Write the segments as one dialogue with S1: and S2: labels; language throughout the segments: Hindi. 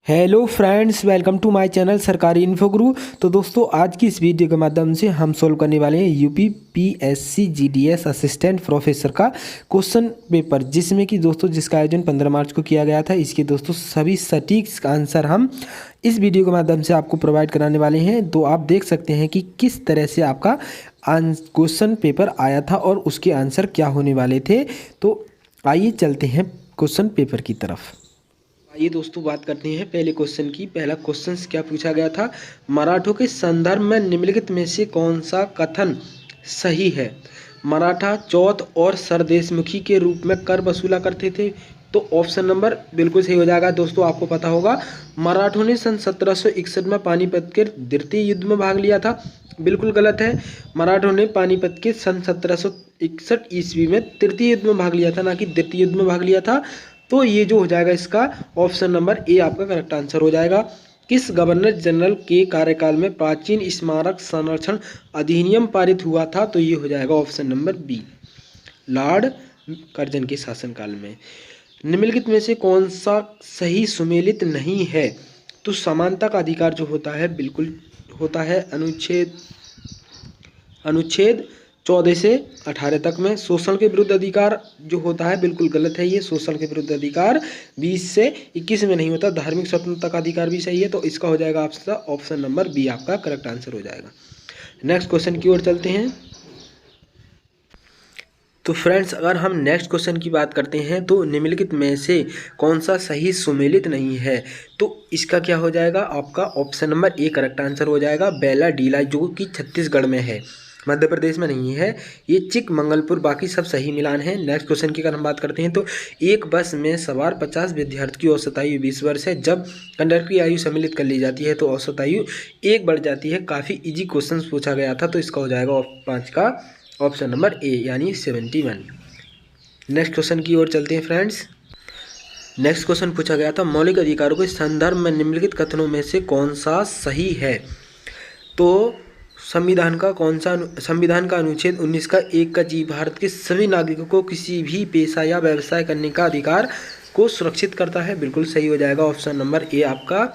S1: Hello friends, welcome to my channel Sarkari Info Guru. तो दोस्तों, आज की इस वीडियो के माध्यम से हम सोल्व करने वाले हैं UP PSC GDS assistant professor का क्वेश्चन पेपर, जिसमें कि दोस्तों जिसका आयोजन 15 मार्च को किया गया था। इसके दोस्तों सभी सटीक आंसर हम इस वीडियो के माध्यम से आपको प्रोवाइड कराने वाले हैं। तो आप देख सकते हैं कि किस तरह से आपका क्वेश्चन पेपर आया था और उसके आंसर क्या होने वाले थे। तो आइए चलते हैं क्वेश्चन पेपर की तरफ। आइए दोस्तों, बात करते हैं पहले क्वेश्चन की। पहला क्वेश्चन क्या पूछा गया था, मराठों के संदर्भ में निम्नलिखित में से कौन सा कथन सही है। मराठा चौथ और सरदेशमुखी के रूप में कर वसूला करते थे। तो ऑप्शन नंबर बिल्कुल सही हो जाएगा। दोस्तों आपको पता होगा, मराठों ने सन 1761 में पानीपत के द्वितीय युद्ध में भाग लिया था। बिल्कुल गलत है। मराठों ने पानीपत के सन 1761 ईस्वी में तृतीय युद्ध में भाग लिया था, ना कि द्वितीय युद्ध में भाग लिया था। तो ये जो हो जाएगा इसका ऑप्शन नंबर ए आपका करेक्ट आंसर हो जाएगा। किस गवर्नर जनरल के कार्यकाल में प्राचीन स्मारक संरक्षण अधिनियम पारित हुआ था। तो ये हो जाएगा option number B, Lord Curzon के शासनकाल में। निम्नलिखित में से कौन सा सही सुमेलित नहीं है। तो समानता का अधिकार जो होता है बिल्कुल होता है अनुच्छेद 14 से 18 तक में। शोषण के विरुद्ध अधिकार जो होता है बिल्कुल गलत है। ये शोषण के विरुद्ध अधिकार 20 से 21 में नहीं होता। धार्मिक स्वतंत्रता का अधिकार भी सही है। तो इसका हो जाएगा आपका ऑप्शन नंबर बी आपका करेक्ट आंसर हो जाएगा। नेक्स्ट क्वेश्चन की ओर चलते हैं। तो फ्रेंड्स, अगर हम नेक्स्ट क्वेश्चन की बात करते हैं, तो निम्नलिखित में से कौन सा सही सुमेलित नहीं है। तो इसका क्या हो जाएगा, आपका option number A correct answer हो जाएगा। बेला डीला जो कि छत्तीसगढ़ में है, मध्य प्रदेश में नहीं है। ये चिकमंगलपुर, बाकी सब सही मिलान है। नेक्स्ट क्वेश्चन की अगर हम बात करते हैं, तो एक बस में सवार 50 विद्यार्थी की औसत आयु 20 वर्ष है। जब कंडक्टर की आयु सम्मिलित कर ली जाती है तो औसत आयु 1 बढ़ जाती है। काफ़ी इजी क्वेश्चन पूछा गया था। तो इसका हो जाएगा 5 का ऑप्शन नंबर ए यानी 71। नेक्स्ट क्वेश्चन की ओर चलते हैं फ्रेंड्स। नेक्स्ट क्वेश्चन पूछा गया था, मौलिक अधिकारों के संदर्भ में निम्नलिखित कथनों में से कौन सा सही है। तो संविधान का अनुच्छेद 19 का 1 का जी भारत के सभी नागरिकों को किसी भी पेशा या व्यवसाय करने का अधिकार को सुरक्षित करता है। बिल्कुल सही हो जाएगा ऑप्शन नंबर ए आपका।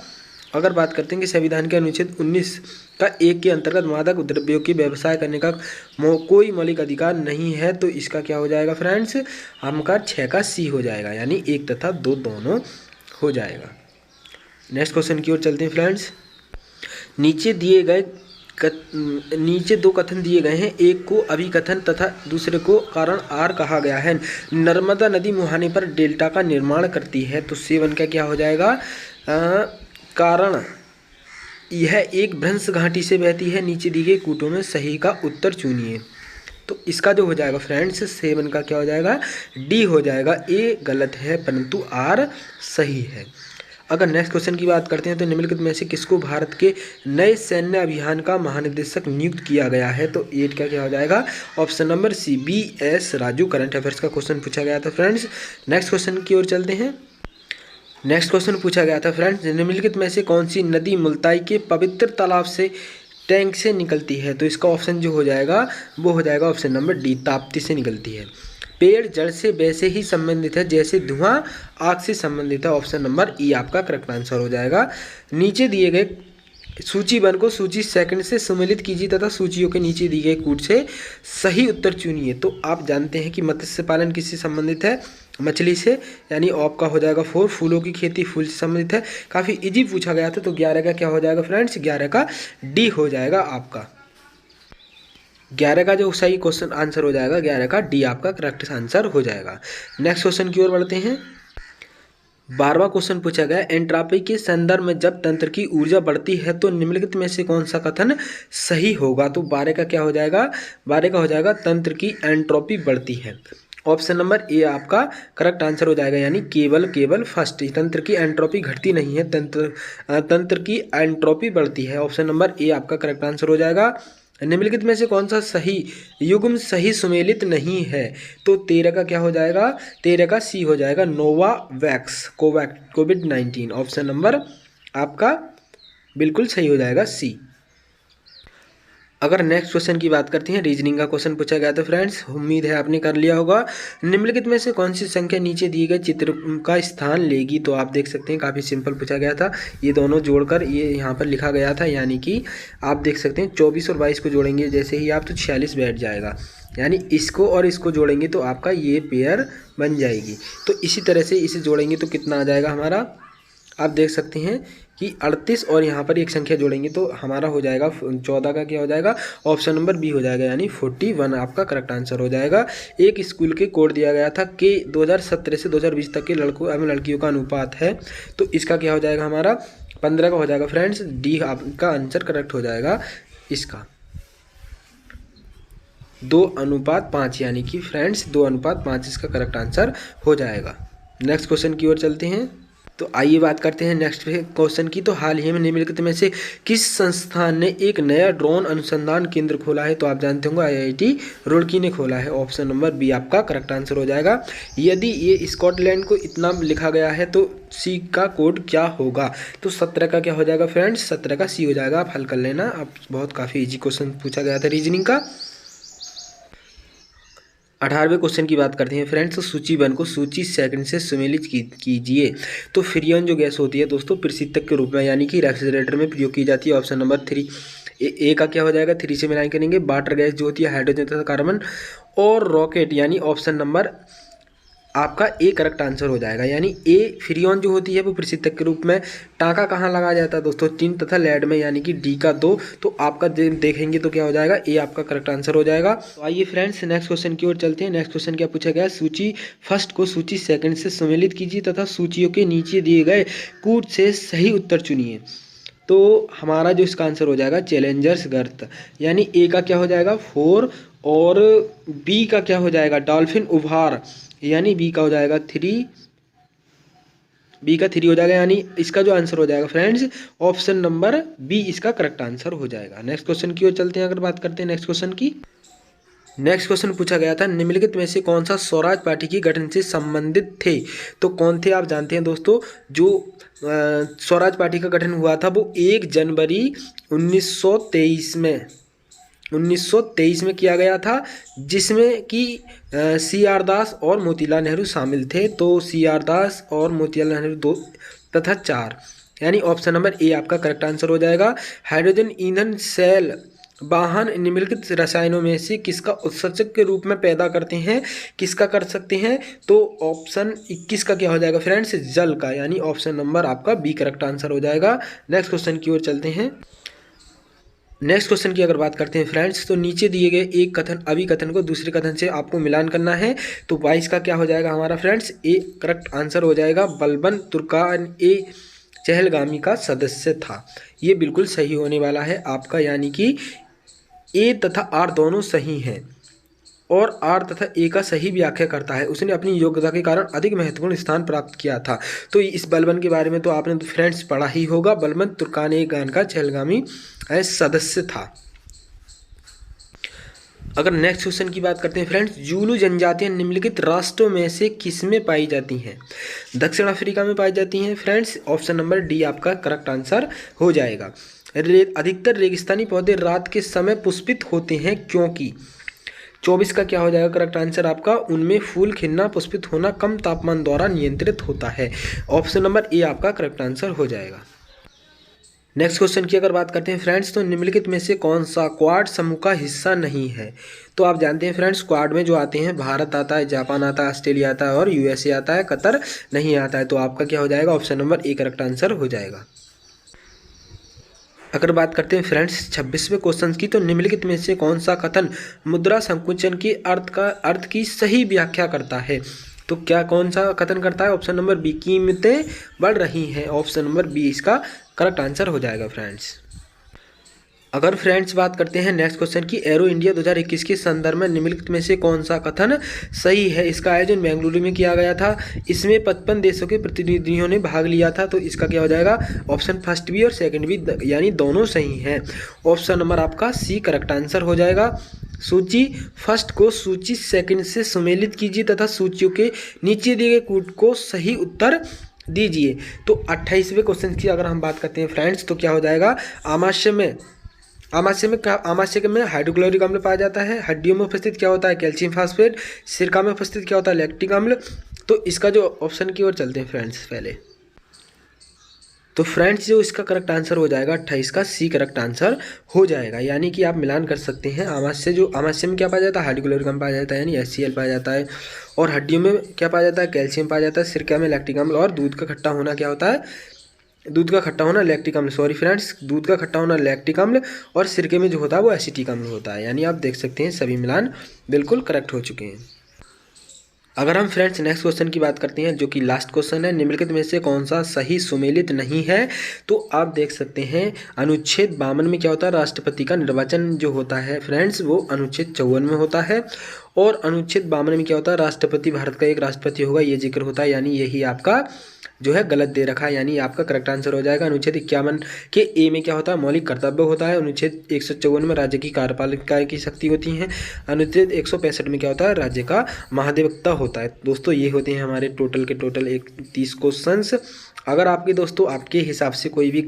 S1: अगर बात करते हैं कि संविधान के अनुच्छेद 19 का 1 के अंतर्गत मादक द्रव्यों के व्यवसाय करने का कोई मौलिक अधिकार नहीं है। तो इसका क्या हो जाएगा फ्रेंड्स, हमका 6 का सी हो जाएगा, यानी 1 तथा 2 दोनों हो जाएगा। नेक्स्ट क्वेश्चन की ओर चलते हैं फ्रेंड्स। नीचे 2 कथन दिए गए हैं। एक को अभिकथन तथा दूसरे को कारण आर कहा गया है। नर्मदा नदी मुहाने पर डेल्टा का निर्माण करती है। तो सेवन का क्या हो जाएगा, कारण यह एक भ्रंश घाटी से बहती है। नीचे दी गई कूटों में सही का उत्तर चुनिए। तो इसका जो हो जाएगा फ्रेंड्स, 7 का क्या हो जाएगा, डी हो जाएगा। ए गलत है परंतु आर सही है। अगर नेक्स्ट क्वेश्चन की बात करते हैं, तो निम्नलिखित में से किसको भारत के नए सैन्य अभियान का महानिदेशक नियुक्त किया गया है। तो 8 का क्या हो जाएगा, option number C BS Raju. Current affairs का क्वेश्चन पूछा गया था फ्रेंड्स। नेक्स्ट क्वेश्चन की ओर चलते हैं। नेक्स्ट क्वेश्चन पूछा गया था फ्रेंड्स, निम्नलिखित में से कौन सी नदी मुल्ताई के पवित्र तालाब से टैंक से निकलती है। तो इसका ऑप्शन जो हो जाएगा वो हो जाएगा ऑप्शन नंबर डी, ताप्ती से निकलती है। पेड़ जड़ से वैसे ही संबंधित है जैसे धुआं आग से संबंधित है। ऑप्शन नंबर ई आपका करेक्ट आंसर हो जाएगा। नीचे दिए गए सूचीबद्ध को सूची सेकंड से सम्मिलित कीजिए तथा सूचियों के नीचे दी गई कूट से सही उत्तर चुनिए। तो आप जानते हैं कि मत्स्य पालन किससे संबंधित है, मछली से, यानी ऑप का हो जाएगा 4। फूलों की खेती फूल से संबंधित है। काफ़ी इजी पूछा गया था। तो 11 का क्या हो जाएगा फ्रेंड्स, 11 का डी हो जाएगा आपका। 11 का जो सही क्वेश्चन आंसर हो जाएगा, 11 का डी आपका करेक्ट आंसर हो जाएगा। नेक्स्ट क्वेश्चन की ओर बढ़ते हैं। 12वां क्वेश्चन पूछा गया, एंट्रोपी के संदर्भ में जब तंत्र की ऊर्जा बढ़ती है तो निम्नलिखित में से कौन सा कथन सही होगा। तो 12 का क्या हो जाएगा, 12 का हो जाएगा तंत्र की एंट्रोपी बढ़ती है। ऑप्शन नंबर ए आपका करेक्ट आंसर हो जाएगा, यानी केवल फर्स्ट। तंत्र की एंट्रोपी घटती नहीं है, तंत्र की एंट्रोपी बढ़ती है। ऑप्शन नंबर ए आपका करेक्ट आंसर हो जाएगा। निम्नलिखित में से कौन सा सही युग्म सही सुमेलित नहीं है। तो 13 का क्या हो जाएगा, 13 का सी हो जाएगा, नोवावैक्स कोविड-19। ऑप्शन नंबर आपका बिल्कुल सही हो जाएगा सी। अगर नेक्स्ट क्वेश्चन की बात करते हैं, रीजनिंग का क्वेश्चन पूछा गया था फ्रेंड्स, उम्मीद है आपने कर लिया होगा। निम्नलिखित में से कौन सी संख्या नीचे दिए गए चित्र का स्थान लेगी? तो आप देख सकते हैं काफ़ी सिंपल पूछा गया था, ये दोनों जोड़कर ये यहाँ पर लिखा गया था, यानी कि आप देख सकते हैं 24 और 22 को जोड़ेंगे जैसे ही आप, तो 46 बैठ जाएगा, यानी इसको और इसको जोड़ेंगे तो आपका ये पेयर बन जाएगी। तो इसी तरह से इसे जोड़ेंगे तो कितना आ जाएगा हमारा, आप देख सकते हैं कि 38 और यहाँ पर एक संख्या जोड़ेंगे तो हमारा हो जाएगा 14 का क्या हो जाएगा, ऑप्शन नंबर बी हो जाएगा, यानी 41 आपका करेक्ट आंसर हो जाएगा। एक स्कूल के कोड दिया गया था कि 2017 से 2020 तक के लड़कों एवं लड़कियों का अनुपात है, तो इसका क्या हो जाएगा हमारा 15 का हो जाएगा फ्रेंड्स, डी आपका आंसर करेक्ट हो जाएगा इसका 2:5, यानी कि फ्रेंड्स 2:5 इसका करेक्ट आंसर हो जाएगा। नेक्स्ट क्वेश्चन की ओर चलते हैं। तो आइए बात करते हैं नेक्स्ट क्वेश्चन की। तो हाल ही में निम्नलिखित में से किस संस्थान ने एक नया ड्रोन अनुसंधान केंद्र खोला है? तो आप जानते होंगे IIT रुड़की ने खोला है, ऑप्शन नंबर बी आपका करेक्ट आंसर हो जाएगा। यदि ये स्कॉटलैंड को इतना लिखा गया है तो सी का कोड क्या होगा? तो 17 का क्या हो जाएगा फ्रेंड्स, 17 का सी हो जाएगा, आप हल कर लेना। आप बहुत काफ़ी ईजी क्वेश्चन पूछा गया था रीजनिंग का। 18वें क्वेश्चन की बात करते हैं फ्रेंड्स। तो सूचीबद्ध को सूची सेकंड से सुमेलित कीजिए। तो फ्रियन जो गैस होती है दोस्तों प्रशीतक के रूप में, यानी कि रेफ्रिजरेटर में प्रयोग की जाती है, ऑप्शन नंबर 3 ए का क्या हो जाएगा, 3 से मिलान करेंगे। वाटर गैस जो होती है हाइड्रोजन तथा कार्बन, और रॉकेट यानी ऑप्शन नंबर आपका ए करेक्ट आंसर हो जाएगा, यानी ए फ्रियन जो होती है वो प्रशीतक के रूप में। टाँका कहाँ लगाया जाता है दोस्तों, टिन तथा लेड में, यानी कि डी का 2। तो आपका देखेंगे तो क्या हो जाएगा, ए आपका करेक्ट आंसर हो जाएगा। तो आइए फ्रेंड्स नेक्स्ट क्वेश्चन की ओर चलते हैं। नेक्स्ट क्वेश्चन क्या पूछा गया, सूची फर्स्ट को सूची सेकंड से सम्मिलित कीजिए तथा सूचियों के नीचे दिए गए कूट से सही उत्तर चुनिए। तो हमारा जो इसका आंसर हो जाएगा चैलेंजर्स गर्त, यानी ए का क्या हो जाएगा 4, और बी का क्या हो जाएगा डॉल्फिन उभार, यानी बी का हो जाएगा 3, बी का 3 हो जाएगा, यानी इसका जो आंसर हो जाएगा फ्रेंड्स ऑप्शन नंबर बी इसका करेक्ट आंसर हो जाएगा। नेक्स्ट क्वेश्चन की ओर चलते हैं। अगर बात करते हैं नेक्स्ट क्वेश्चन की, नेक्स्ट क्वेश्चन पूछा गया था निम्नलिखित में से कौन सा स्वराज पार्टी की गठन से संबंधित थे? तो कौन थे आप जानते हैं दोस्तों, जो स्वराज पार्टी का गठन हुआ था वो 1 जनवरी 1923 में किया गया था, जिसमें कि CR दास और मोतीलाल नेहरू शामिल थे। तो CR दास और मोतीलाल नेहरू 2 तथा 4, यानी ऑप्शन नंबर ए आपका करेक्ट आंसर हो जाएगा। हाइड्रोजन ईंधन सेल वाहन निम्नलिखित रसायनों में से किसका उत्सर्जक के रूप में पैदा करते हैं, किसका कर सकते हैं? तो ऑप्शन 21 का क्या हो जाएगा फ्रेंड्स, जल का, यानी ऑप्शन नंबर आपका बी करेक्ट आंसर हो जाएगा। नेक्स्ट क्वेश्चन की ओर चलते हैं। नेक्स्ट क्वेश्चन की अगर बात करते हैं फ्रेंड्स, तो नीचे दिए गए एक कथन अभिकथन को दूसरे कथन से आपको मिलान करना है। तो 22 का क्या हो जाएगा हमारा फ्रेंड्स, ए करेक्ट आंसर हो जाएगा। बलबन तुर्कान ए चहलगामी का सदस्य था, ये बिल्कुल सही होने वाला है आपका, यानी कि ए तथा आर दोनों सही हैं, और आर तथा ए का सही व्याख्या करता है। उसने अपनी योग्यता के कारण अधिक महत्वपूर्ण स्थान प्राप्त किया था। तो इस बलबन के बारे में तो आपने तो फ्रेंड्स पढ़ा ही होगा, बलबन तुर्कान का चहलगामी सदस्य था। अगर नेक्स्ट क्वेश्चन की बात करते हैं फ्रेंड्स, जूलू जनजातियां निम्नलिखित राष्ट्रों में से किस में पाई जाती हैं? दक्षिण अफ्रीका में पाई जाती हैं फ्रेंड्स, ऑप्शन नंबर डी आपका करेक्ट आंसर हो जाएगा। अधिकतर रेगिस्तानी पौधे रात के समय पुष्पित होते हैं क्योंकि 24 का क्या हो जाएगा करेक्ट आंसर आपका, उनमें फूल खिलना पुष्पित होना कम तापमान द्वारा नियंत्रित होता है, ऑप्शन नंबर ए आपका करेक्ट आंसर हो जाएगा। नेक्स्ट क्वेश्चन की अगर बात करते हैं फ्रेंड्स, तो निम्नलिखित में से कौन सा क्वाड समूह का हिस्सा नहीं है? तो आप जानते हैं फ्रेंड्स क्वाड में जो आते हैं भारत आता है, जापान आता है, ऑस्ट्रेलिया आता है और USA आता है, कतर नहीं आता है। तो आपका क्या हो जाएगा, option number A correct answer हो जाएगा। अगर बात करते हैं फ्रेंड्स 26वें क्वेश्चन की, तो निम्नलिखित में से कौन सा कथन मुद्रा संकुचन के अर्थ की सही व्याख्या करता है? तो क्या कौन सा कथन करता है, ऑप्शन नंबर बी, कीमतें बढ़ रही हैं, ऑप्शन नंबर बी इसका करेक्ट आंसर हो जाएगा फ्रेंड्स। अगर फ्रेंड्स बात करते हैं नेक्स्ट क्वेश्चन की, एरो इंडिया 2021 के संदर्भ में निम्नलिखित में से कौन सा कथन सही है? इसका आयोजन बेंगलुरु में किया गया था, इसमें 55 देशों के प्रतिनिधियों ने भाग लिया था। तो इसका क्या हो जाएगा, ऑप्शन फर्स्ट भी और सेकंड भी, यानी दोनों सही हैं, ऑप्शन नंबर आपका सी करेक्ट आंसर हो जाएगा। सूची फर्स्ट को सूची सेकंड से सुमेलित कीजिए तथा सूचियों के नीचे दिए गए कूट को सही उत्तर दीजिए। तो 28वें क्वेश्चन की अगर हम बात करते हैं फ्रेंड्स, तो क्या हो जाएगा, आमाशय में आमाशय में हाइड्रोक्लोरिक अम्ल पाया जाता है। हड्डियों में उपस्थित क्या होता है? Calcium phosphate. सिरका में उपस्थित क्या होता है? लैक्टिक अम्ल। तो इसका जो ऑप्शन की ओर चलते हैं फ्रेंड्स पहले, तो फ्रेंड्स जो इसका करेक्ट आंसर हो जाएगा 28 का सी करेक्ट आंसर हो जाएगा। यानी कि आप मिलान कर सकते हैं। आमाशय में क्या पाया जाता है? हाइड्रोक्लोरिक अम्ल पाया जाता है यानी HCl पाया जाता है। और हड्डियों में क्या पाया जाता है? कैल्शियम पाया जाता है। सिरका में लैक्टिक अम्ल। और दूध का खट्टा होना क्या होता है? दूध का खट्टा होना लैक्टिक अम्ल, सॉरी फ्रेंड्स, दूध का खट्टा होना लैक्टिक अम्ल। और सिरके में जो होता है वो एसिटिक अम्ल होता है। यानी आप देख सकते हैं सभी मिलान बिल्कुल करेक्ट हो चुके हैं। अगर हम फ्रेंड्स नेक्स्ट क्वेश्चन की बात करते हैं जो कि लास्ट क्वेश्चन है, निम्नलिखित में से कौन सा सही सुमेलित नहीं है? तो आप देख सकते हैं अनुच्छेद 52 में क्या होता है? राष्ट्रपति का निर्वाचन जो होता है फ्रेंड्स वो अनुच्छेद 54 में होता है। और अनुच्छेद 52 में क्या होता है? राष्ट्रपति भारत का एक राष्ट्रपति होगा, ये जिक्र होता है। यानी यही आपका जो है गलत दे रखा है, यानी आपका करेक्ट आंसर हो जाएगा। अनुच्छेद 51 के ए में क्या होता है? मौलिक कर्तव्य होता है। अनुच्छेद 154 में राज्य की कार्यपालिका की शक्ति होती है। अनुच्छेद 165 में क्या होता है? राज्य का महाधिवक्ता होता है। दोस्तों ये होते हैं हमारे टोटल के टोटल 30 क्वेश्चंस। अगर आपके दोस्तों आपके हिसाब से कोई भी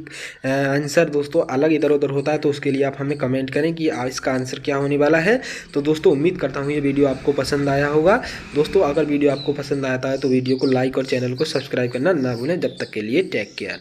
S1: आंसर दोस्तों अलग इधर उधर होता है तो उसके लिए आप हमें कमेंट करें कि इसका आंसर क्या होने वाला है। तो दोस्तों उम्मीद करता हूँ ये वीडियो आपको पसंद आया होगा। दोस्तों अगर वीडियो आपको पसंद आता है तो वीडियो को लाइक और चैनल को सब्सक्राइब करना ना भूलें। जब तक के लिए टेक केयर।